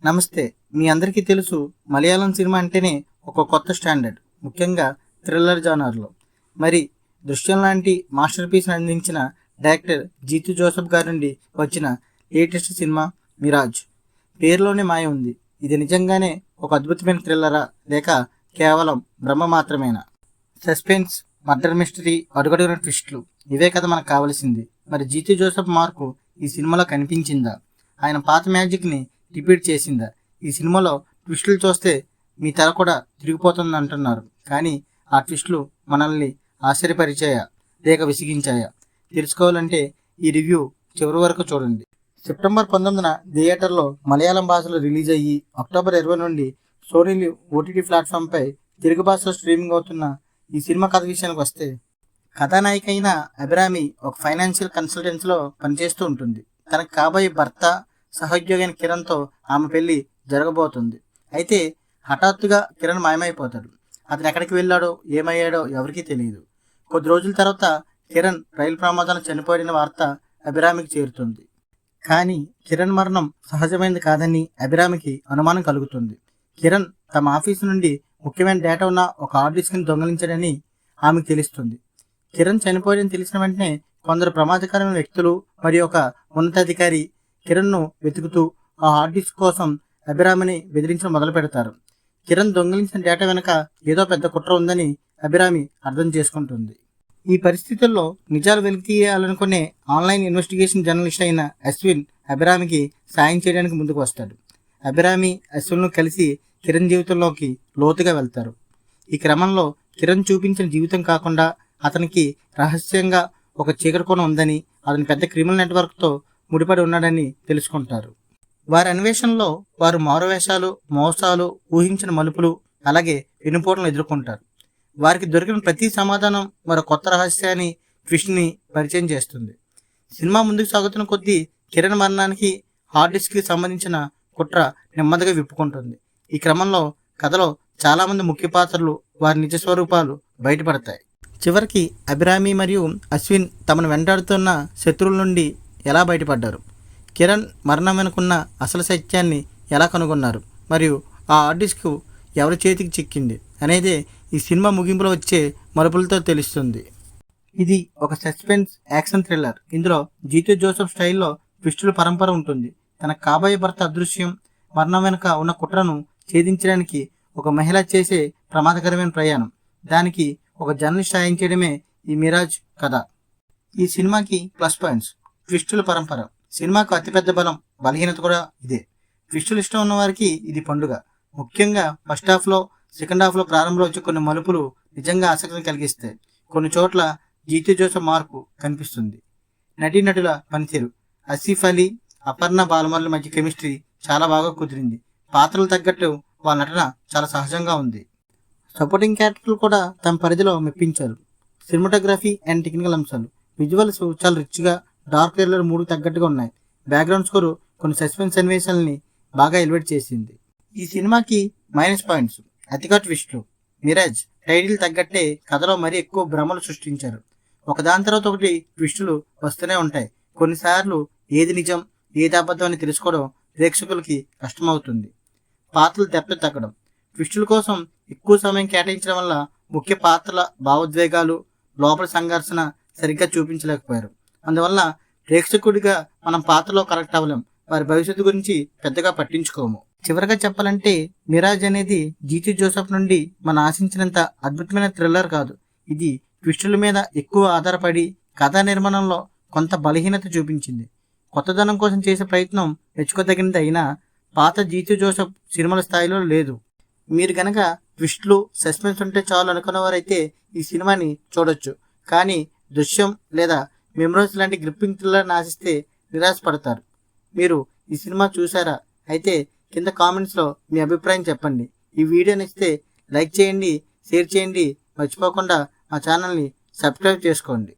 నమస్తే. మీ అందరికీ తెలుసు మలయాళం సినిమా అంటేనే ఒక కొత్త స్టాండర్డ్, ముఖ్యంగా థ్రిల్లర్ జానర్లో. మరి దృశ్యం లాంటి మాస్టర్ పీస్ని అందించిన డైరెక్టర్ జీతూ జోసెఫ్ గారి నుండి వచ్చిన లేటెస్ట్ సినిమా మిరాజ్. పేరులోనే మాయ ఉంది. ఇది నిజంగానే ఒక అద్భుతమైన థ్రిల్లరా లేక కేవలం భ్రమ మాత్రమేనా? సస్పెన్స్, మర్డర్ మిస్టరీ, అడుగడుగున ట్విస్టులు, ఇవే కదా మనకు కావలసింది. మరి జీతూ జోసెఫ్ మార్కు ఈ సినిమాలో కనిపించిందా? ఆయన పాత మ్యాజిక్ని రిపీట్ చేసిందా? ఈ సినిమాలో ట్విస్టులు చూస్తే మీ తల కూడా తిరిగిపోతుంది అంటున్నారు. కానీ ఆ ట్విస్టులు మనల్ని ఆశ్చర్యపరిచాయా లేక విసిగించాయా? తెలుసుకోవాలంటే ఈ రివ్యూ చివరి వరకు చూడండి. సెప్టెంబర్ 19న థియేటర్లో మలయాళం భాషలో రిలీజ్ అయ్యి అక్టోబర్ 20 నుండి సోనీ ఓటీటీ ప్లాట్ఫామ్పై తెలుగు భాషలో స్ట్రీమింగ్ అవుతున్న ఈ సినిమా కథ విషయానికి వస్తే, కథానాయిక అయిన అభిరామి ఒక ఫైనాన్షియల్ కన్సల్టెన్సీలో పనిచేస్తూ ఉంటుంది. తనకు కాబోయే భర్త, సహోద్యోగైన కిరణ్తో ఆమె పెళ్లి జరగబోతుంది. అయితే హఠాత్తుగా కిరణ్ మాయమైపోతాడు. అతను ఎక్కడికి వెళ్ళాడో ఏమయ్యాడో ఎవరికీ తెలియదు. కొద్ది రోజుల తర్వాత కిరణ్ రైలు ప్రమాదంలో చనిపోయిన వార్త అభిరామికి చేరుతుంది. కానీ కిరణ్ మరణం సహజమైనది కాదని అభిరామికి అనుమానం కలుగుతుంది. కిరణ్ తమ ఆఫీసు నుండి ముఖ్యమైన డేటా ఉన్న ఒక హార్డ్ డిస్క్ని దొంగలించాడని ఆమెకు తెలుస్తుంది. కిరణ్ చనిపోయాడని తెలిసిన వెంటనే కొందరు ప్రమాదకరమైన వ్యక్తులు మరియు ఒక ఉన్నతాధికారి కిరణ్ను వెతుకుతూ ఆ హార్డ్ డిస్క్ కోసం అభిరామిని బెదిరించడం మొదలు పెడతారు. కిరణ్ దొంగిలించిన డేటా వెనుక ఏదో పెద్ద కుట్ర ఉందని అభిరామి అర్థం చేసుకుంటుంది. ఈ పరిస్థితుల్లో నిజాలు వెలికి తీయాలనుకునే ఆన్లైన్ ఇన్వెస్టిగేషన్ జర్నలిస్ట్ అయిన అశ్విన్ అభిరామికి సాయం చేయడానికి ముందుకు వస్తాడు. అభిరామి అశ్విన్ను కలిసి కిరణ్ జీవితంలోకి లోతుగా వెళ్తారు. ఈ క్రమంలో కిరణ్ చూపించిన జీవితం కాకుండా అతనికి రహస్యంగా ఒక చీకటి కోణం ఉందని, అతని పెద్ద క్రిమినల్ నెట్వర్క్తో ముడిపడి ఉన్నాడని తెలుసుకుంటారు. వారి అన్వేషణలో వారు మారువేషాలు, మోసాలు, ఊహించిన మలుపులు, అలాగే వెనుపోట్లను ఎదుర్కొంటారు. వారికి దొరికిన ప్రతి సమాధానం మరో కొత్త రహస్యాన్ని, ట్విస్ట్ని పరిచయం చేస్తుంది. సినిమా ముందుకు సాగుతున్న కొద్దీ కిరణ్ మరణానికి హార్డ్ డిస్క్కి సంబంధించిన కుట్ర నెమ్మదిగా విప్పుకుంటుంది. ఈ క్రమంలో కథలో చాలామంది ముఖ్య పాత్రలు, వారి నిజ స్వరూపాలు బయటపడతాయి. చివరికి అభిరామి మరియు అశ్విన్ తమను వెంటాడుతున్న శత్రువుల నుండి ఎలా బయటపడ్డారు, కిరణ్ మరణం వెనుకున్న అసలు సత్యాన్ని ఎలా కనుగొన్నారు, మరియు ఆ హార్డ్ డిస్క్ ఎవరి చేతికి చిక్కింది అనేదే ఈ సినిమా ముగింపులో వచ్చే మలుపులతో తెలుస్తుంది. ఇది ఒక సస్పెన్స్ యాక్షన్ థ్రిల్లర్. ఇందులో జీతూ జోసెఫ్ స్టైల్లో ట్విస్టుల పరంపర ఉంటుంది. తన కాబోయే భర్త అదృశ్యం, మరణం వెనుక ఉన్న కుట్రను ఛేదించడానికి ఒక మహిళ చేసే ప్రమాదకరమైన ప్రయాణం, దానికి ఒక జర్నలిస్ట్ సాయం చేయడమే ఈ మిరాజ్ కథ. ఈ సినిమాకి ప్లస్ పాయింట్స్: ట్విస్టుల పరంపర. సినిమాకు అతిపెద్ద బలం, బలహీనత కూడా ఇదే. ట్విస్టులు ఇష్టం ఉన్న వారికి ఇది పండుగ. ముఖ్యంగా ఫస్ట్ హాఫ్లో, సెకండ్ హాఫ్లో ప్రారంభంలో వచ్చే కొన్ని మలుపులు నిజంగా ఆసక్తిని కలిగిస్తాయి. కొన్ని చోట్ల జీతూ జోసెఫ్ మార్కు కనిపిస్తుంది. నటీనటుల పనితీరు: ఆసిఫ్ అలీ, అపర్ణ బాలమురళి మధ్య కెమిస్ట్రీ చాలా బాగా కుదిరింది. పాత్రలు తగ్గట్టు వాళ్ళ నటన చాలా సహజంగా ఉంది. సపోర్టింగ్ క్యారెక్టర్లు కూడా తమ పరిధిలో మెప్పించారు. సినిమాటోగ్రఫీ అండ్ టెక్నికల్ అంశాలు: విజువల్స్ చాలా రిచ్గా, డార్క్ థ్రిల్లర్ మూడుకు తగ్గట్టుగా ఉన్నాయి. బ్యాక్గ్రౌండ్ స్కోర్ కొన్ని సస్పెన్స్ సన్నివేశాలని బాగా ఎలివేట్ చేసింది. ఈ సినిమాకి మైనస్ పాయింట్స్: అతిగా ట్విస్టులు. మిరాజ్ టైటిల్ తగ్గట్టే కథలో మరీ ఎక్కువ భ్రమలు సృష్టించారు. ఒకదాని తర్వాత ఒకటి ట్విస్టులు వస్తూనే ఉంటాయి. కొన్నిసార్లు ఏది నిజం, ఏది అబద్ధం అని తెలుసుకోవడం ప్రేక్షకులకి కష్టమవుతుంది. పాత్రలు దెబ్బ తగ్గడం: ట్విస్టుల కోసం ఎక్కువ సమయం కేటాయించడం వల్ల ముఖ్య పాత్రల భావోద్వేగాలు, లోపల సంఘర్షణ సరిగ్గా చూపించలేకపోయారు. అందువల్ల ప్రేక్షకుడిగా మనం పాత్రలో కరెక్ట్ అవ్వలేం, వారి భవిష్యత్తు గురించి పెద్దగా పట్టించుకోము. చివరిగా చెప్పాలంటే మిరాజ్ అనేది జీతూ జోసెఫ్ నుండి మనం ఆశించినంత అద్భుతమైన థ్రిల్లర్ కాదు. ఇది ట్విస్టుల మీద ఎక్కువ ఆధారపడి కథా నిర్మాణంలో కొంత బలహీనత చూపించింది. కొత్తదనం కోసం చేసే ప్రయత్నం మెచ్చుకోదగినది అయినా పాత జీతూ జోసెఫ్ సినిమాల స్థాయిలో లేదు. మీరు కనుక ట్విస్టులు, సస్పెన్స్ ఉంటే చాలు అనుకున్నవారైతే ఈ సినిమాని చూడొచ్చు. కానీ దృశ్యం లేదా మెమరీస్ లాంటి గ్రిప్పింగ్ థ్రిల్లర్ని ఆశిస్తే నిరాశపడతారు. మీరు ఈ సినిమా చూసారా? అయితే కింద కామెంట్స్లో మీ అభిప్రాయం చెప్పండి. ఈ వీడియో నచ్చితే లైక్ చేయండి, షేర్ చేయండి, మర్చిపోకుండా మా ఛానల్ని సబ్స్క్రైబ్ చేసుకోండి.